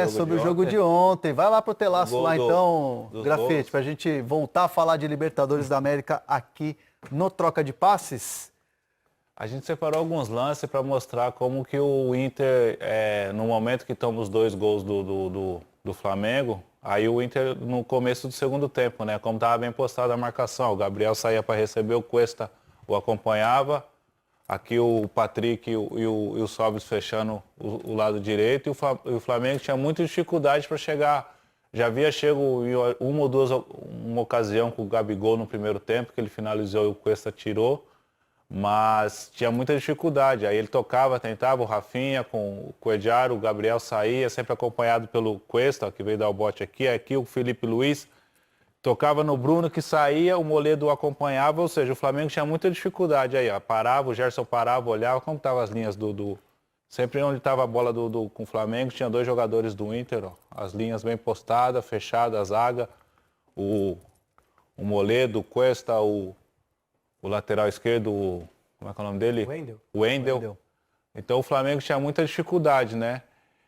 Sobre o jogo de ontem. Vai lá pro Telaço lá então, Grafite, pra gente voltar a falar de Libertadores da América aqui no Troca de Passes. A gente separou alguns lances para mostrar como que o Inter, no momento que toma os 2 gols do Flamengo, aí o Inter no começo do segundo tempo, né? Como estava bem postada a marcação, o Gabriel saía para receber, o Cuesta o acompanhava, aqui o Patrick e o Sobis fechando o lado direito, e o Flamengo tinha muita dificuldade para chegar. Já havia chego em uma ocasião com o Gabigol no primeiro tempo, que ele finalizou e o Cuesta tirou, mas tinha muita dificuldade. Aí ele tocava, tentava, o Rafinha com o Ediaro, o Gabriel saía, sempre acompanhado pelo Cuesta, que veio dar o bote aqui o Felipe Luiz. Tocava no Bruno, que saía, o Moledo o acompanhava, ou seja, o Flamengo tinha muita dificuldade aí, ó. Parava, o Gerson parava, olhava, como estavam as linhas Sempre onde estava a bola com o Flamengo, tinha 2 jogadores do Inter, ó. As linhas bem postadas, fechadas, a zaga, o Moledo, o Cuesta, o lateral esquerdo, como é que é o nome dele? O Wendel. Então o Flamengo tinha muita dificuldade, né?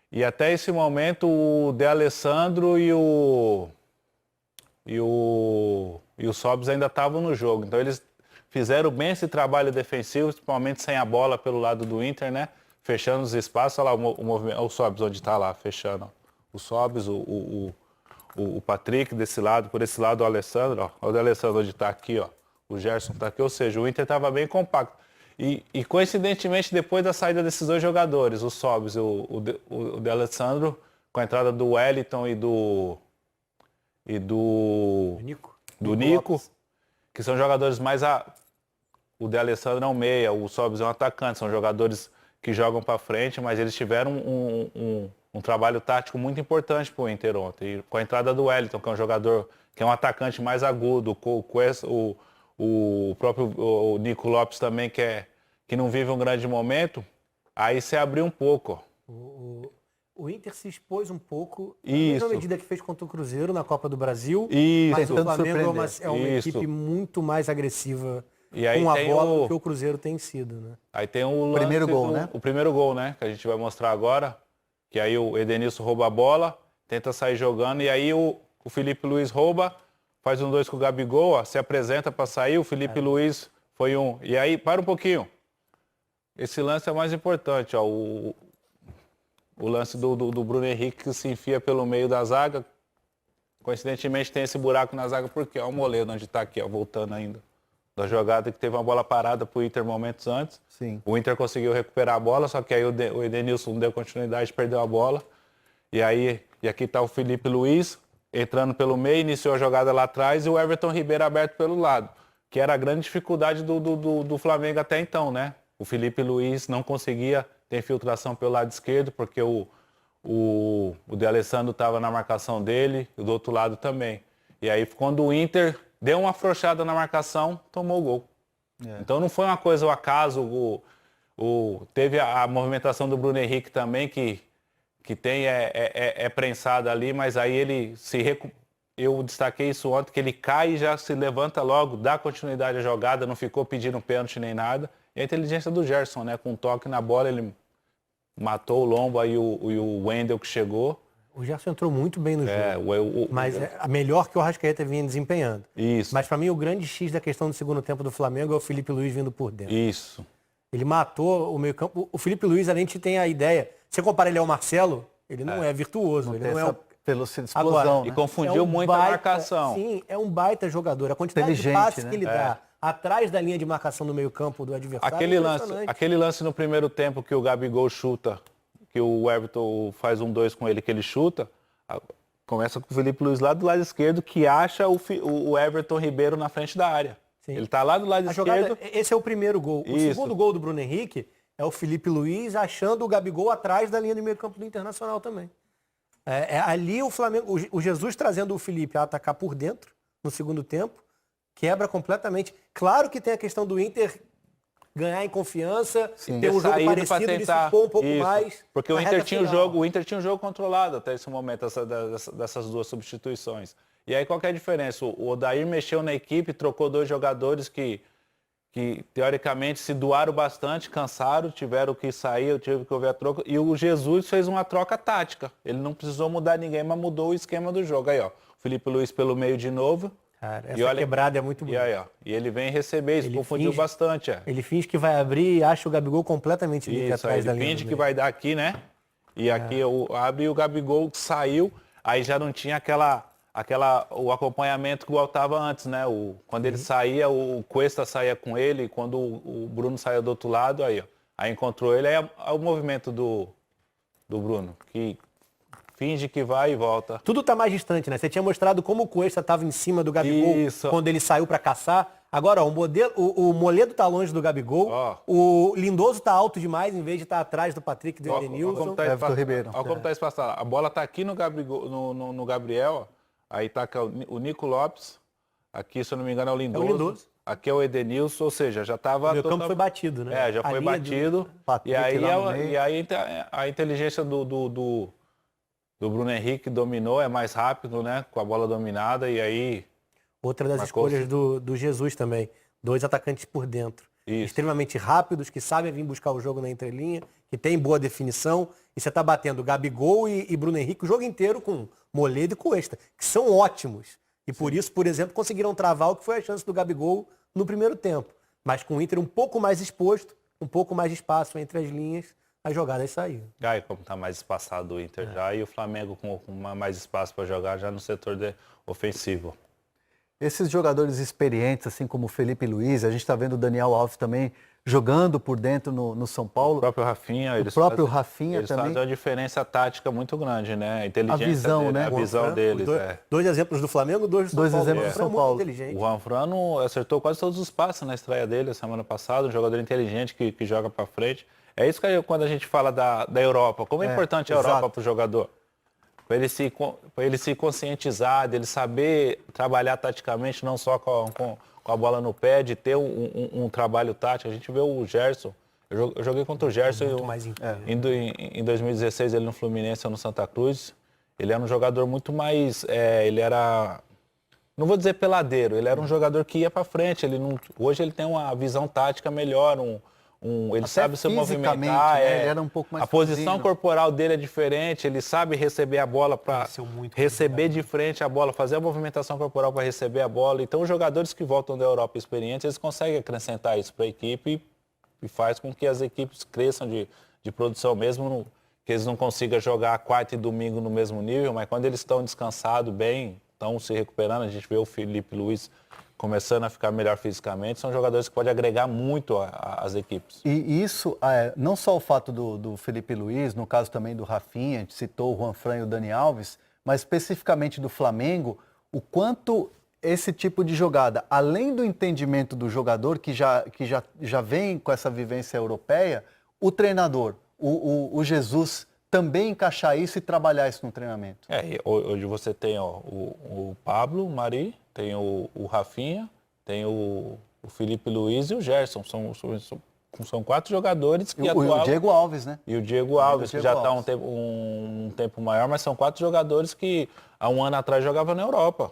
E até esse momento o De Alessandro e o Sobis ainda estavam no jogo. Então eles fizeram bem esse trabalho defensivo, principalmente sem a bola pelo lado do Inter, né? Fechando os espaços, olha lá o movimento, o Sobis onde está lá, fechando. Ó. O Sobis, o Patrick desse lado, por esse lado o Alessandro, ó. Olha o De Alessandro onde está aqui, ó. O Gerson está aqui, ou seja, o Inter estava bem compacto. E coincidentemente, depois da saída desses 2 jogadores, o Sobis e o De Alessandro, com a entrada do Wellington e do Nico, que são jogadores mais... O De Alessandro é um meia, o Sobis é um atacante, são jogadores que jogam para frente, mas eles tiveram um trabalho tático muito importante para o Inter ontem. E com a entrada do Wellington, que é um jogador, que é um atacante mais agudo, o próprio Nico Lopes também, que não vive um grande momento, aí se abriu um pouco. O Inter se expôs um pouco, na mesma medida que fez contra o Cruzeiro na Copa do Brasil, mas o Tentando Flamengo é uma equipe muito mais agressiva com a bola do que o Cruzeiro tem sido, né? Aí tem o lance, primeiro gol, né? O primeiro gol, né? Que a gente vai mostrar agora, que aí o Edenilson rouba a bola, tenta sair jogando, e aí o Felipe Luiz rouba, faz 1-2 com o Gabigol, ó, se apresenta para sair, o Felipe Luiz foi e aí, para um pouquinho. Esse lance é mais importante, ó, o lance do Bruno Henrique, que se enfia pelo meio da zaga. Coincidentemente tem esse buraco na zaga, porque ó, o Moledo onde está aqui, ó, voltando ainda. Da jogada que teve uma bola parada para o Inter momentos antes. Sim. O Inter conseguiu recuperar a bola, só que aí o Edenilson não deu continuidade, perdeu a bola. E aqui está o Felipe Luiz entrando pelo meio, iniciou a jogada lá atrás, e o Everton Ribeiro aberto pelo lado, que era a grande dificuldade do Flamengo até então, né? O Felipe Luiz não conseguia ter infiltração pelo lado esquerdo, porque o De Alessandro estava na marcação dele, e do outro lado também. E aí, quando o Inter deu uma afrouxada na marcação, tomou o gol. Então não foi uma coisa ao acaso. Teve a movimentação do Bruno Henrique também, que tem prensada ali, mas aí ele eu destaquei isso ontem, que ele cai e já se levanta logo, dá continuidade à jogada, não ficou pedindo pênalti nem nada. E a inteligência do Gerson, né? Com um toque na bola, ele matou o Lomba e o Wendel que chegou. O Gerson entrou muito bem no jogo, mas é melhor que o Arrascaeta vinha desempenhando. Isso. Mas para mim o grande X da questão do segundo tempo do Flamengo é o Felipe Luiz vindo por dentro. Isso. Ele matou o meio campo. O Felipe Luiz, a gente tem a ideia... Você compara ele ao Marcelo, ele não é virtuoso. Ele não é velocidade de explosão, agora, né? E confundiu muito a marcação. Sim, é um baita jogador. A quantidade de passes que ele dá atrás da linha de marcação do meio campo do adversário aquele lance no primeiro tempo que o Gabigol chuta, que o Everton faz 1-2 com ele, que ele chuta, começa com o Felipe Luiz lá do lado esquerdo, que acha o Everton Ribeiro na frente da área. Sim. Ele tá lá do lado esquerdo. Esse é o primeiro gol. O segundo gol do Bruno Henrique é o Felipe Luiz achando o Gabigol atrás da linha de meio campo do Internacional também. Ali o Flamengo, o Jesus trazendo o Felipe a atacar por dentro no segundo tempo, quebra completamente. Claro que tem a questão do Inter ganhar em confiança, ter um jogo parecido, ele se expor um pouco mais. Porque o Inter tinha o jogo controlado até esse momento, dessas 2 substituições. E aí qual que é a diferença? O Odair mexeu na equipe, trocou 2 jogadores que que teoricamente se doaram bastante, cansaram, tiveram que sair, eu tive que ouvir a troca. E o Jesus fez uma troca tática. Ele não precisou mudar ninguém, mas mudou o esquema do jogo. Aí, ó, Felipe Luiz pelo meio de novo. Cara, essa quebrada é muito bonita. E aí, ó, e ele vem receber, isso confundiu bastante. Ele finge que vai abrir e acha o Gabigol completamente livre atrás da linha. Ele finge que vai dar aqui, né? E aqui abre e o Gabigol saiu, aí já não tinha o acompanhamento que voltava antes, né? Quando ele saía, o Cuesta saía com ele, quando o Bruno saía do outro lado, aí encontrou ele, aí é o movimento do Bruno, que finge que vai e volta. Tudo tá mais distante, né? Você tinha mostrado como o Cuesta estava em cima do Gabigol quando ele saiu para caçar. Agora, ó, o Moledo tá longe do Gabigol, o Lindoso tá alto demais em vez de estar atrás do Patrick e do Edenilson. Olha como tá espaçado. A bola tá aqui no Gabigol, no Gabriel, ó. Aí tá o Nico Lopes, aqui, se eu não me engano, é o Lindoso. Aqui é o Edenilson, ou seja, já estava... O meu campo foi batido, né? Já foi batido. E aí a inteligência do Bruno Henrique dominou, é mais rápido, né? Com a bola dominada, e aí... Outra das escolhas do Jesus também. 2 atacantes por dentro. Isso. Extremamente rápidos, que sabem vir buscar o jogo na entrelinha, que tem boa definição. E você tá batendo Gabigol e Bruno Henrique o jogo inteiro com Moledo e Cuesta, que são ótimos. E por isso, por exemplo, conseguiram travar o que foi a chance do Gabigol no primeiro tempo. Mas com o Inter um pouco mais exposto, um pouco mais de espaço entre as linhas, as jogadas saíram. Aí como tá mais espaçado o Inter já, e o Flamengo com mais espaço para jogar já no setor ofensivo. Esses jogadores experientes, assim como o Felipe Luiz, a gente está vendo o Daniel Alves também jogando por dentro no São Paulo. O próprio Rafinha. Eles fazem uma diferença tática muito grande, né? A inteligência a visão, dele, né? A visão deles. Dois exemplos do Flamengo, dois do São Paulo. Exemplos do São Paulo. O Juanfran acertou quase todos os passes na estreia dele semana passada, um jogador inteligente que joga para frente. É isso que quando a gente fala da Europa, como é importante a Europa para o jogador. Para ele se conscientizar, dele saber trabalhar taticamente, não só com a bola no pé, de ter um trabalho tático. A gente vê o Gerson, eu joguei contra o Gerson em 2016, ele no Fluminense ou no Santa Cruz. Ele era um jogador muito mais, ele era, não vou dizer peladeiro, ele era um jogador que ia para frente. Hoje ele tem uma visão tática melhor, ele sabe se movimentar, né? Ele era um pouco mais a posição corporal dele é diferente, ele sabe receber a bola para receber de frente a bola, fazer a movimentação corporal para receber a bola. Então os jogadores que voltam da Europa experientes, eles conseguem acrescentar isso para a equipe e faz com que as equipes cresçam de produção mesmo, que eles não consigam jogar quarta e domingo no mesmo nível, mas quando eles estão descansados, bem, estão se recuperando, a gente vê o Felipe Luiz começando a ficar melhor fisicamente, são jogadores que podem agregar muito às equipes. E isso, não só o fato do Felipe Luiz, no caso também do Rafinha, a gente citou o Juanfran e o Dani Alves, mas especificamente do Flamengo, o quanto esse tipo de jogada, além do entendimento do jogador, que já vem com essa vivência europeia, o treinador, o Jesus, também encaixar isso e trabalhar isso no treinamento. Hoje você tem o Pablo, o Mari, tem o Rafinha, tem o Felipe Luiz e o Gerson. São 4 jogadores que atuavam. E o Diego Alves, né? E o Diego Alves, que já está um tempo maior, mas são 4 jogadores que há um ano atrás jogavam na Europa.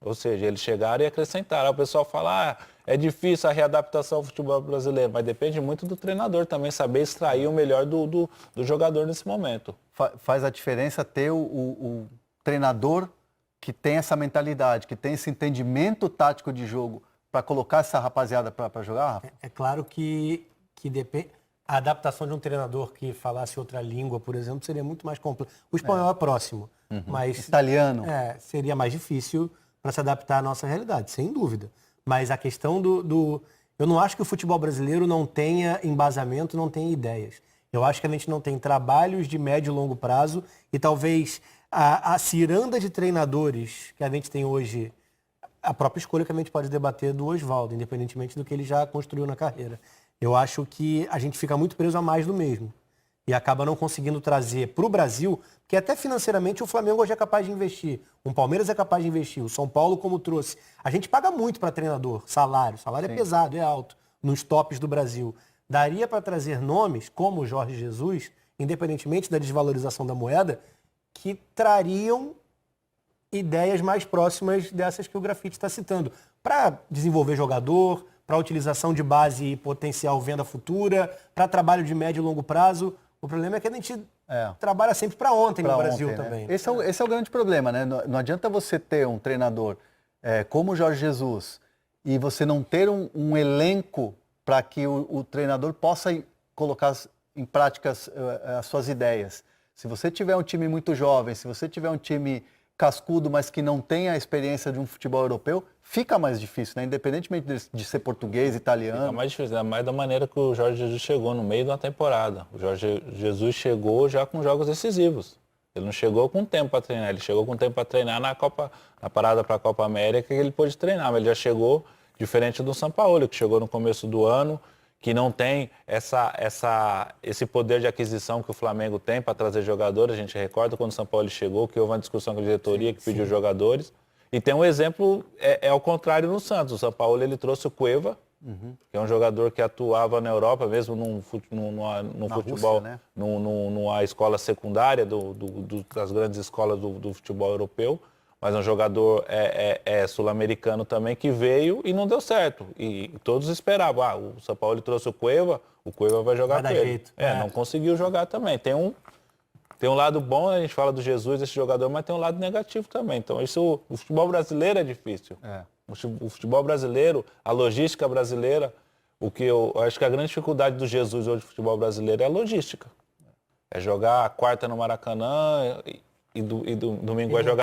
Ou seja, eles chegaram e acrescentaram. O pessoal fala, é difícil a readaptação ao futebol brasileiro, mas depende muito do treinador também, saber extrair o melhor do jogador nesse momento. Faz a diferença ter o treinador que tem essa mentalidade, que tem esse entendimento tático de jogo para colocar essa rapaziada para jogar, Rafa? É claro que depende. A adaptação de um treinador que falasse outra língua, por exemplo, seria muito mais complexo. O espanhol é próximo, mas italiano. Seria mais difícil para se adaptar à nossa realidade, sem dúvida. Mas a questão eu não acho que o futebol brasileiro não tenha embasamento, não tenha ideias. Eu acho que a gente não tem trabalhos de médio e longo prazo e talvez a ciranda de treinadores que a gente tem hoje, a própria escolha que a gente pode debater do Osvaldo, independentemente do que ele já construiu na carreira. Eu acho que a gente fica muito preso a mais do mesmo. E acaba não conseguindo trazer para o Brasil, porque até financeiramente o Flamengo hoje é capaz de investir. O Palmeiras é capaz de investir. O São Paulo, como trouxe. A gente paga muito para treinador, salário. Salário é pesado, é alto, nos tops do Brasil. Daria para trazer nomes, como o Jorge Jesus, independentemente da desvalorização da moeda, que trariam ideias mais próximas dessas que o Grafite está citando. Para desenvolver jogador, para utilização de base e potencial venda futura, para trabalho de médio e longo prazo. O problema é que a gente trabalha sempre para ontem no Brasil também. Né? Esse é o grande problema, né? Não adianta você ter um treinador como o Jorge Jesus e você não ter um elenco para que o treinador possa colocar em prática as suas ideias. Se você tiver um time muito jovem, se você tiver um time cascudo, mas que não tem a experiência de um futebol europeu, fica mais difícil, né? Independentemente de ser português, italiano. Fica mais difícil, ainda mais da maneira que o Jorge Jesus chegou no meio da temporada. O Jorge Jesus chegou já com jogos decisivos. Ele não chegou com tempo para treinar, ele chegou com tempo para treinar na parada para a Copa América, que ele pôde treinar, mas ele já chegou diferente do Sampaoli, que chegou no começo do ano, que não tem esse poder de aquisição que o Flamengo tem para trazer jogadores. A gente recorda quando o Sampaoli chegou, que houve uma discussão com a diretoria que pediu jogadores. E tem um exemplo, ao contrário no Santos. O Sampaoli, ele trouxe o Cueva, que é um jogador que atuava na Europa, mesmo no futebol, Rússia, né? numa escola secundária das grandes escolas do futebol europeu. Mas é um jogador sul-americano também que veio e não deu certo. E todos esperavam, o Sampaoli trouxe o Cueva vai jogar com ele. Jeito. Não conseguiu jogar também. Tem um lado bom, a gente fala do Jesus, esse jogador, mas tem um lado negativo também. Então o futebol brasileiro é difícil. O futebol brasileiro, a logística brasileira, o que eu acho que a grande dificuldade do Jesus hoje no futebol brasileiro é a logística. É jogar a quarta no Maracanã e domingo vai jogar